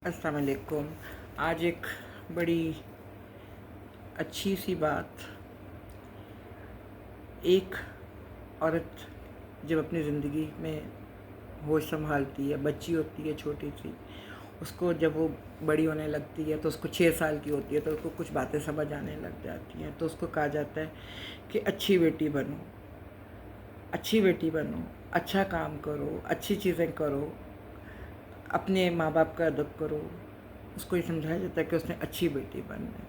السلام علیکم۔ آج ایک بڑی اچھی سی بات، ایک عورت جب اپنی زندگی میں ہوش سنبھالتی ہے، بچی ہوتی ہے چھوٹی سی، اس کو جب وہ بڑی ہونے لگتی ہے تو اس کو 6 سال کی ہوتی ہے تو اس کو کچھ باتیں سمجھ آنے لگ جاتی ہیں، تو اس کو کہا جاتا ہے کہ اچھی بیٹی بنو، اچھی بیٹی بنو، اچھا کام کرو، اچھی چیزیں کرو، اپنے ماں باپ کا ادب کرو۔ اس کو یہ سمجھایا جاتا ہے کہ اس نے اچھی بیٹی بننا ہے،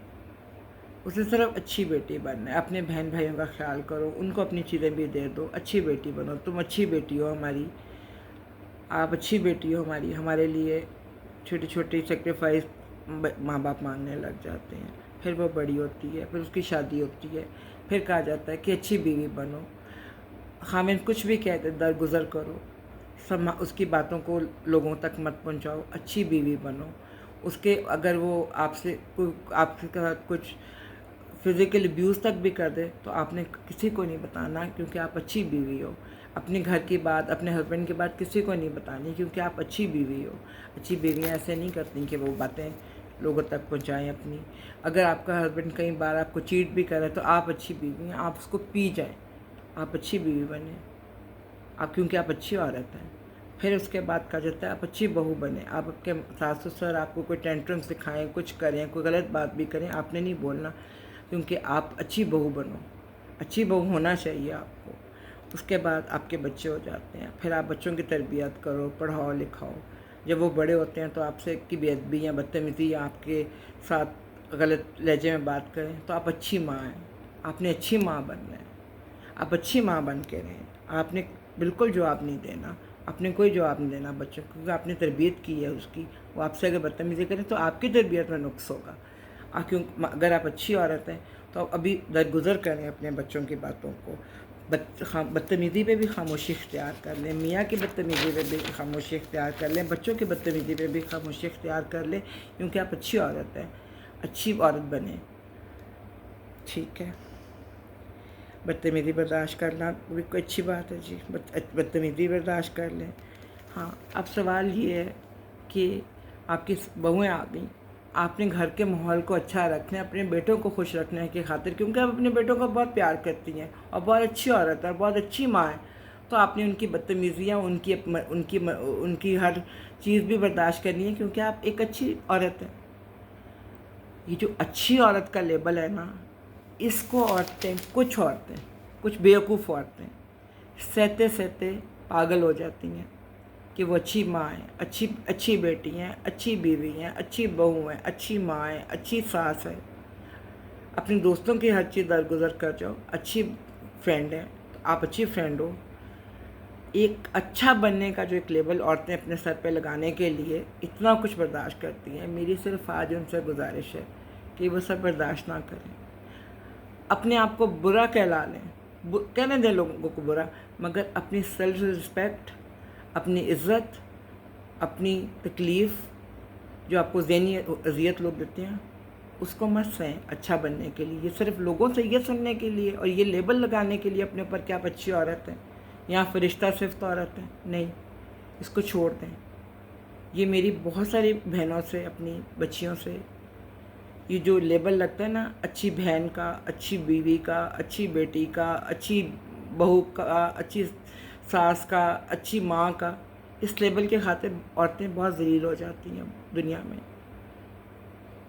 اسے صرف اچھی بیٹی بننا ہے۔ اپنے بہن بھائیوں کا خیال کرو، ان کو اپنی چیزیں بھی دے دو، اچھی بیٹی بنو، تم اچھی بیٹی ہو ہماری، آپ اچھی بیٹی ہو ہماری، ہمارے لیے چھوٹی چھوٹی سیکریفائس ماں باپ مانگنے لگ جاتے ہیں۔ پھر وہ بڑی ہوتی ہے، پھر اس کی شادی ہوتی ہے، پھر کہا جاتا ہے کہ اچھی بیوی بنو، خامن کچھ بھی کہتے درگزر کرو، اس کی باتوں کو لوگوں تک مت پہنچاؤ، اچھی بیوی بنو۔ اس کے اگر وہ آپ کے ساتھ کچھ فزیکل ابیوز تک بھی کر دے تو آپ نے کسی کو نہیں بتانا، کیونکہ آپ اچھی بیوی ہو۔ اپنے گھر کی بات، اپنے ہسبینڈ کی بات کسی کو نہیں بتانی، کیونکہ آپ اچھی بیوی ہو۔ اچھی بیویاں ایسے نہیں کرتی کہ وہ باتیں لوگوں تک پہنچائیں اپنی۔ اگر آپ کا ہسبینڈ کئی بار آپ کو چیٹ بھی کرے تو آپ اچھی بیوی ہیں، آپ اس کو پی جائیں، آپ اچھی بیوی بنیں، کیونکہ آپ اچھی عورت ہیں۔ پھر اس کے بعد کہا جاتا ہے آپ اچھی بہو بنیں۔ آپ کے ساس سسر آپ کو کوئی ٹینٹرم سکھائیں، کچھ کریں، کوئی غلط بات بھی کریں، آپ نے نہیں بولنا، کیونکہ آپ اچھی بہو بنو، اچھی بہو ہونا چاہیے آپ کو۔ اس کے بعد آپ کے بچے ہو جاتے ہیں، پھر آپ بچوں کی تربیت کرو، پڑھاؤ لکھاؤ۔ جب وہ بڑے ہوتے ہیں تو آپ سے کی بے ادبی یا بدتمیزی یا آپ کے ساتھ غلط لہجے میں بات کریں تو آپ اچھی ماں ہیں، آپ نے اچھی ماں بننا ہے، آپ اچھی ماں بن کے رہیں۔ آپ نے بالکل جواب نہیں دینا، آپ نے کوئی جواب نہیں دینا بچوں کو، کیونکہ آپ نے تربیت کی ہے اس کی۔ وہ آپ سے اگر بدتمیزی کریں تو آپ کی تربیت میں نقص ہوگا۔ اگر آپ اچھی عورت ہیں تو آپ ابھی درگزر کریں اپنے بچوں کی باتوں کو، بدتمیزی پہ بھی خاموشی اختیار کر لیں، میاں کی بدتمیزی پہ بھی خاموشی اختیار کر لیں، بچوں کی بدتمیزی پہ بھی خاموشی اختیار کر لیں، کیونکہ آپ اچھی عورت ہیں، اچھی عورت بنیں۔ ٹھیک ہے، بدتمیزی برداشت کرنا بھی کوئی اچھی بات ہے جی، بدتمیزی برداشت کر لیں۔ ہاں، اب سوال یہ ہے کہ آپ کی بہویں آ گئیں، آپ نے گھر کے ماحول کو اچھا رکھنا ہے، اپنے بیٹوں کو خوش رکھنے کی خاطر، کیونکہ آپ اپنے بیٹوں کو بہت پیار کرتی ہیں اور بہت اچھی عورت ہے اور بہت اچھی ماں ہے، تو آپ نے ان کی بدتمیزیاں، ان کی ہر چیز بھی برداشت کرنی ہے، کیونکہ آپ ایک اچھی عورت ہیں۔ یہ جو اچھی عورت کا لیبل ہے نا، اس کو کچھ عورتیں، کچھ بیوقوف عورتیں سہتے سہتے پاگل ہو جاتی ہیں کہ وہ اچھی ماں ہیں، اچھی بیٹی ہیں، اچھی بیوی ہیں، اچھی بہو ہیں، اچھی ماں ہیں، اچھی ساس ہے۔ اپنے دوستوں کی ہر چیز درگزر کر جاؤ، اچھی فرینڈ ہیں تو آپ اچھی فرینڈ ہو۔ ایک اچھا بننے کا جو ایک لیبل عورتیں اپنے سر پہ لگانے کے لیے اتنا کچھ برداشت کرتی ہیں، میری صرف آج ان سے گزارش ہے کہ وہ سب برداشت نہ کریں، اپنے آپ کو برا کہلا لیں، کہنے دیں لوگوں کو برا، مگر اپنی سیلف رسپیکٹ، اپنی عزت، اپنی تکلیف جو آپ کو ذہنی اذیت لوگ دیتے ہیں اس کو مت سہیں اچھا بننے کے لیے۔ یہ صرف لوگوں سے یہ سننے کے لیے اور یہ لیبل لگانے کے لیے اپنے اوپر کہ آپ اچھی عورت ہیں یا فرشتہ صفت عورت ہیں، نہیں، اس کو چھوڑ دیں۔ یہ میری بہت ساری بہنوں سے، اپنی بچیوں سے یہ جو لیبل لگتا ہے نا، اچھی بہن کا، اچھی بیوی کا، اچھی بیٹی کا، اچھی بہو کا، اچھی ساس کا، اچھی ماں کا، اس لیبل کے خاطر عورتیں بہت ذلیل ہو جاتی ہیں دنیا میں،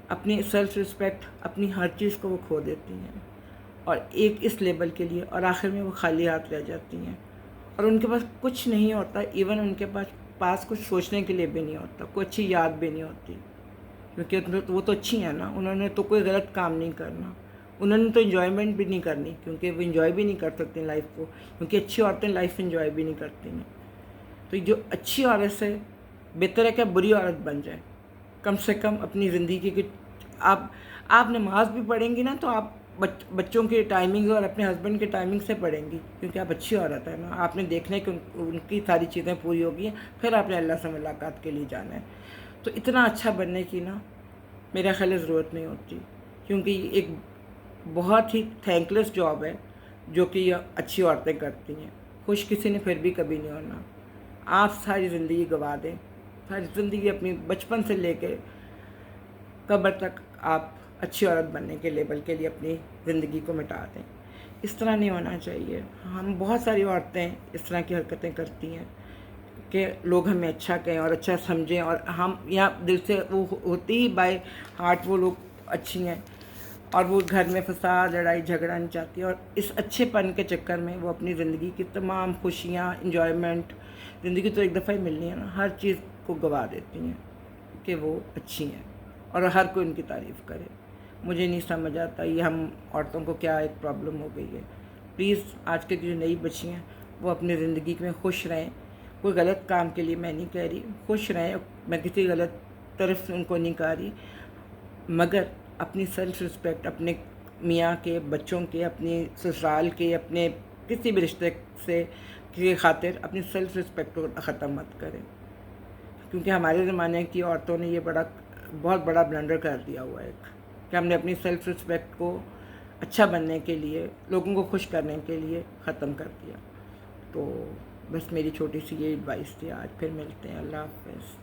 اپنی سیلف رسپیکٹ، اپنی ہر چیز کو وہ کھو دیتی ہیں، اور ایک اس لیبل کے لیے، اور آخر میں وہ خالی ہاتھ رہ جاتی ہیں، اور ان کے پاس کچھ نہیں ہوتا، ایون ان کے پاس کچھ سوچنے کے لیے بھی نہیں ہوتا، کوئی اچھی یاد بھی نہیں ہوتی، کیونکہ وہ تو اچھی ہیں نا، انہوں نے تو کوئی غلط کام نہیں کرنا، انہوں نے تو انجوائمنٹ بھی نہیں کرنی، کیونکہ وہ انجوائے بھی نہیں کر سکتی لائف کو، کیونکہ اچھی عورتیں لائف انجوائے بھی نہیں کرتی ہیں۔ تو جو اچھی عورت سے بہتر ہے کہ بری عورت بن جائے، کم سے کم اپنی زندگی کی آپ نماز بھی پڑھیں گی نا تو آپ بچوں کے ٹائمنگ اور اپنے ہسبینڈ کے ٹائمنگ سے پڑھیں گی، کیونکہ آپ اچھی عورت ہیں نا، آپ نے دیکھنا ہے کہ ان کی ساری چیزیں پوری ہو گئی ہیں، پھر آپ نے اللہ سے ملاقات کے لیے جانا ہے۔ تو اتنا اچھا بننے کی نا میرا خیال ضرورت نہیں ہوتی، کیونکہ یہ ایک بہت ہی تھینک لیس جاب ہے جو کہ یہ اچھی عورتیں کرتی ہیں، خوش کسی نے پھر بھی کبھی نہیں ہونا۔ آپ ساری زندگی گوا دیں ہر زندگی اپنی بچپن سے لے کے قبر تک آپ اچھی عورت بننے کے لیبل کے لیے اپنی زندگی کو مٹا دیں. اس طرح نہیں ہونا چاہیے. ہم بہت ساری عورتیں اس طرح کی حرکتیں کرتی ہیں کہ لوگ ہمیں اچھا کہیں اور اچھا سمجھیں, اور ہم یہاں دل سے وہ ہوتی ہی بائی ہارٹ وہ لوگ اچھی ہیں, اور وہ گھر میں فساد لڑائی جھگڑا نہیں چاہتی, اور اس اچھے پن کے چکر میں وہ اپنی زندگی کی تمام خوشیاں, انجوائمنٹ, زندگی تو ایک دفعہ ہی ملنی ہے نا, ہر چیز کو گوا دیتی ہیں کہ وہ اچھی ہیں اور ہر کوئی ان کی تعریف کرے. مجھے نہیں سمجھ آتا یہ ہم عورتوں کو کیا ایک پرابلم ہو گئی ہے. پلیز آج کے جو نئی بچی ہیں وہ اپنی زندگی میں خوش رہیں. کوئی غلط کام کے لیے میں نہیں کہہ رہی, خوش رہیں, میں کسی غلط طرف ان کو نہیں کہہ رہی, مگر اپنی سیلف رسپیکٹ, اپنے میاں کے, بچوں کے, اپنی سسرال کے, اپنے کسی بھی رشتے سے کی خاطر اپنی سیلف رسپیکٹ کو ختم مت کریں, کیونکہ ہمارے زمانے کی عورتوں نے یہ بہت بڑا بلنڈر کر دیا ہوا ہے کہ ہم نے اپنی سیلف رسپیکٹ کو اچھا بننے کے لیے, لوگوں کو خوش کرنے کے لیے ختم کر دیا. تو بس میری چھوٹی سی یہ ایڈوائس تھی. آج پھر ملتے ہیں. اللہ حافظ.